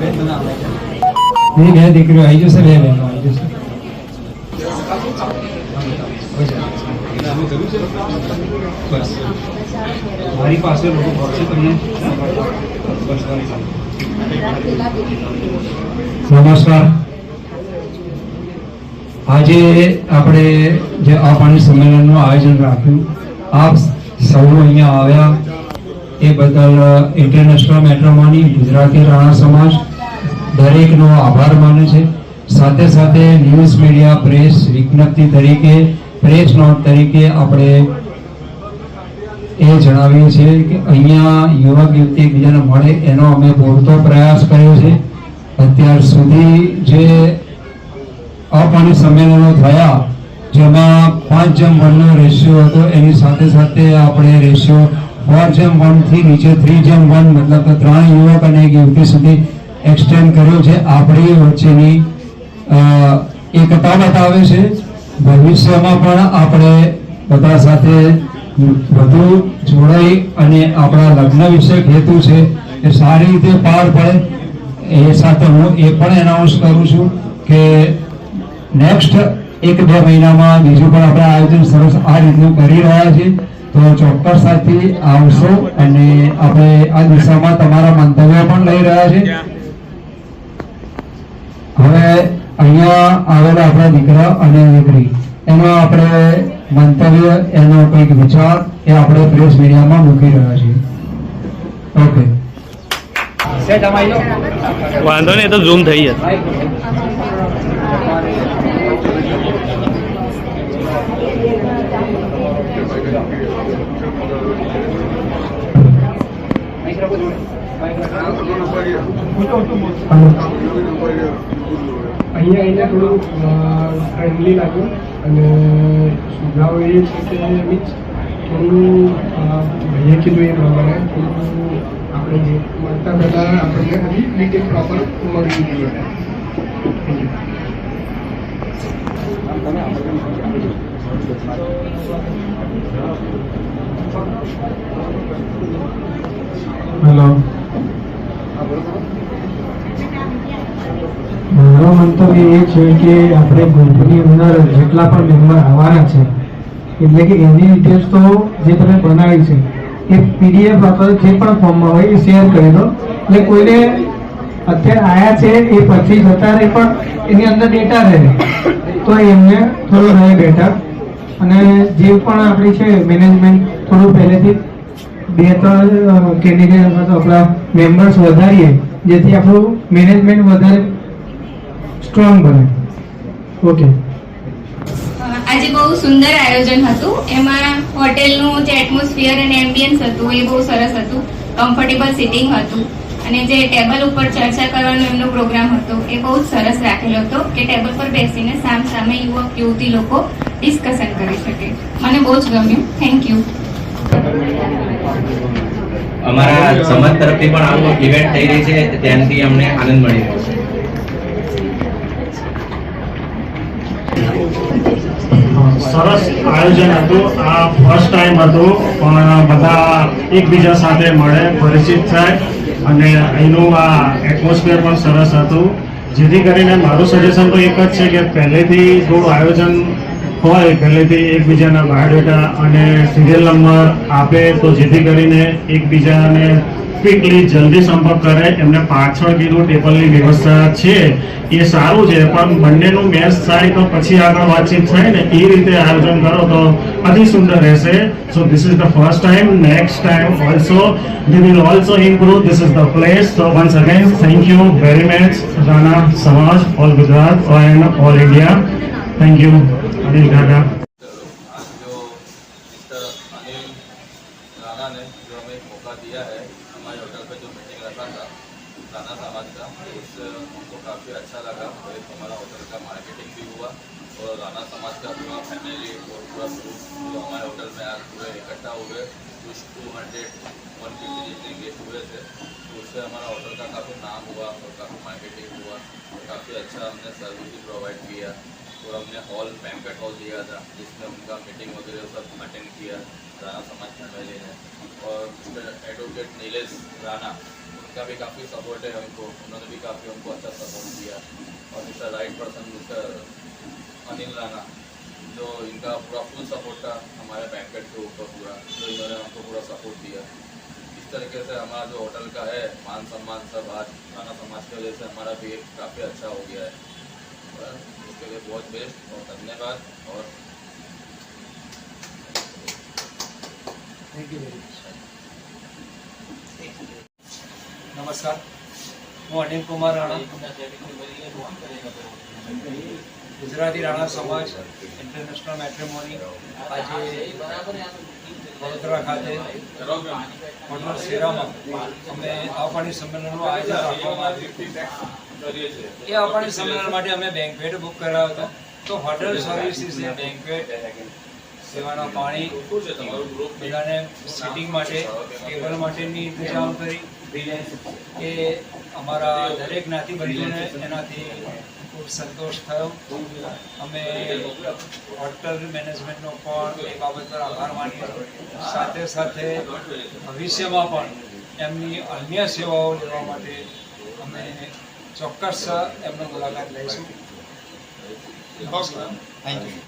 બે દીકરીઓ આવી જશે, બે બહેનો આવી જશે. બસ મારી પાસે લોકો મળશે તમને. નમસ્કાર. આજે આપણે જે આ પાણી સંમેલનનું આયોજન રાખ્યું, આપ સૌ અહીંયા આવ્યા એ બદલ ઇન્ટરનેશનલ મેટ્રોમની ગુજરાતી રાણા સમાજ દરેકનો આભાર માને છે. સાથે સાથે ન્યૂઝ મીડિયા પ્રેસ વિજ્ઞપ્તિ તરીકે, પ્રેસ નોટ તરીકે આપણે એ જણાવીએ છીએ કે અહીંયા યુવક યુવતી એકબીજાને મળે એનો અમે પૂરતો પ્રયાસ કર્યો છે. અત્યાર સુધી જે અપાણી સંમેલનો થયા જેમાં 5:1નો રેશિયો હતો, એની સાથે સાથે આપણે રેશિયો 4:1 થી નીચે 3:1 મતલબ કે 3 યુવક અને 1 યુવતી સુધી એક્સટેન્ડ કર્યો છે. આપણી વચ્ચેની એકતા બતાવે છે. ભવિષ્યમાં પણ આપણે બધા સાથે વધુ જોડાઈ અને આપણા લગ્ન વિષયક હેતુ છે એ સારી રીતે પાર પડે એ સાથે હું એ પણ એનાઉન્સ કરું છું કે નેક્સ્ટ 1-2 મહિનામાં બીજું પણ આપણે આયોજન સરસ આ રીતનું કરી રહ્યા છીએ. તો ચોક્કસ સાથી આવશો અને આપણે આ દિશામાં તમારા મંતવ્યો પણ લઈ રહ્યા છે. હવે અહીંયા આવેલા આપણા દીકરા અને દીકરી એનો આપણે મંતવ્ય, એનો કંઈક વિચાર એ આપણે પ્રેસ મીડિયામાં મૂકી રહ્યા છીએ. ઓકે, વાંધો નહીં, તો ઝૂમ થઈ જશે. અહીંયા થોડું ફ્રેન્ડલી લાગ્યું અને સુધારો એ છે કે મીન્સ થોડું ભાઈએ કીધું એ પ્રમાણે થોડું આપણે જે મળતા પહેલાં આપણને બધી ડિટેલ પ્રોપર મળવી જોઈએ. હેલો, મારો મંતવ્ય એ છે કે આપણે ગ્રુપની અંદર જેટલા પણ મેમ્બર આવવાના છે એટલે કે એની ડિટેલ્સ તો જે તમે બનાવી છે એ PDF અથવા જે પણ ફોર્મમાં હોય એ શેર કરી દો. એટલે કોઈને અત્યારે આવ્યા છે એ પછી જતા રહે પણ એની અંદર ડેટા રહે તો એમને થોડો રહે બેટર. અને જે પણ આપણી છે મેનેજમેન્ટ થોડું પહેલેથી 2-3 કેન્ડિડેટ અથવા તો આપણા મેમ્બર્સ વધારીએ જેથી આપણું મેનેજમેન્ટ વધારે સ્ટ્રોંગ બને. ઓકે, આજે બહુ સુંદર આયોજન હતું. એમાં હોટેલનું જે એટમોસ્ફિયર અને એમ્બિયન્સ હતું એ બહુ સરસ હતું. કમ્ફર્ટેબલ સિટિંગ હતું અને જે ટેબલ ઉપર ચર્ચા કરવાનો એમનો પ્રોગ્રામ હતો એ બહુ સરસ રાખેલો હતો કે ટેબલ પર બેસીને સામે યુવક યુવતી લોકો ડિસ્કશન કરી શકે. મને બહુ જ ગમ્યું. Thank you. અમારા સમાજ તરફથી પણ આવું ઇવેન્ટ થઈ રહી છે, ત્યાંથી અમને આનંદ મળી રહ્યો છે. સરસ આયોજન હતું. આ ફર્સ્ટ ટાઈમ હતું પણ બધા એકબીજા સાથે મળે, પરિચિત થાય અને અહીંનું આ એટમોસ્ફિયર પણ સરસ હતું. જેથી કરીને મારું સજેશન તો એક જ છે કે પહેલેથી થોડું આયોજન હોય, પહેલેથી એકબીજાના બાયોડેટા અને સિરિયલ નંબર આપે તો જેથી કરીને એકબીજાને ક્વિકલી જલ્દી સંપર્ક કરે. એમને પાછળ કીધું ટેબલની વ્યવસ્થા છે એ સારું છે પણ બંનેનું મેચ થાય તો પછી આગળ વાતચીત થાય ને એ રીતે આયોજન કરો તો અતિ સુંદર રહેશે. So this is the first time. Next time also we will also improve. This is the place. So once again thank you very much Rana સમાજ, all Gujarat and all India. Thank you Anil કાકા. ने जो हमें एक मौका दिया है हमारे होटल पे जो मीटिंग रखा था राणा समाज का, उससे हमको काफ़ी अच्छा लगा। और एक हमारा होटल का मार्केटिंग भी हुआ और राणा समाज का पूरा फैमिली और पूरा ग्रुप जो हमारे होटल में आज पूरे इकट्ठा हुए, कुछ 200-150 जितने गेस्ट हुए थे, तो उससे हमारा होटल का काफ़ी नाम हुआ और काफ़ी मार्केटिंग हुआ और काफ़ी अच्छा हमने सर्विस भी प्रोवाइड किया। और हमने हॉल बैंक्वेट हॉल दिया था जिसमें उनका मीटिंग वगैरह सब अटेंड किया राणा समाज फैमिली ने। और उसमें एडवोकेट नीलेश राणा उनका भी काफ़ी सपोर्ट है हमको, उन्होंने भी काफ़ी हमको अच्छा सपोर्ट किया। और mister right person mister Anil Rana, जो इनका पूरा फुल सपोर्ट था हमारे बैंकेट के ऊपर पूरा, जो इन्होंने हमको पूरा सपोर्ट दिया। इस तरीके से हमारा जो होटल का है मान सम्मान सब आज राणा समाज की वजह से हमारा भी काफ़ी अच्छा हो गया है। और इसके लिए बहुत बेस्ट और धन्यवाद। और નમસ્કાર, હું અનિલ કુમાર રાણા, ગુજરાતી રાણા સમાજ ઇન્ટરનેશનલ મેટ્રિમોની આજે વડોદરા ખાતે હોટલ શેરામાં અમે આવપાણી સંમેલનનું આયોજન રાખવામાં આવ્યું. એ આવપાણી સંમેલન માટે અમે બેન્ક્વેટ બુક કરાવ્યો હતો. તો હોટલ સર્વિસીસે બેન્ક્વેટ સેવાના પાણી બધાને સિટિંગ માટે ટેબલ માટેની ઇંતજામ કરી કે અમારા દરેક જ્ઞાતિબંધુને એનાથી ખૂબ સંતોષ થયો. અમે હોટલ મેનેજમેન્ટનો પણ એ બાબત પર આભાર માનીએ. સાથે સાથે ભવિષ્યમાં પણ એમની અન્ય સેવાઓ લેવા માટે અમે ચોક્કસ એમનો મુલાકાત લઈશું. નમસ્કાર. Thank you.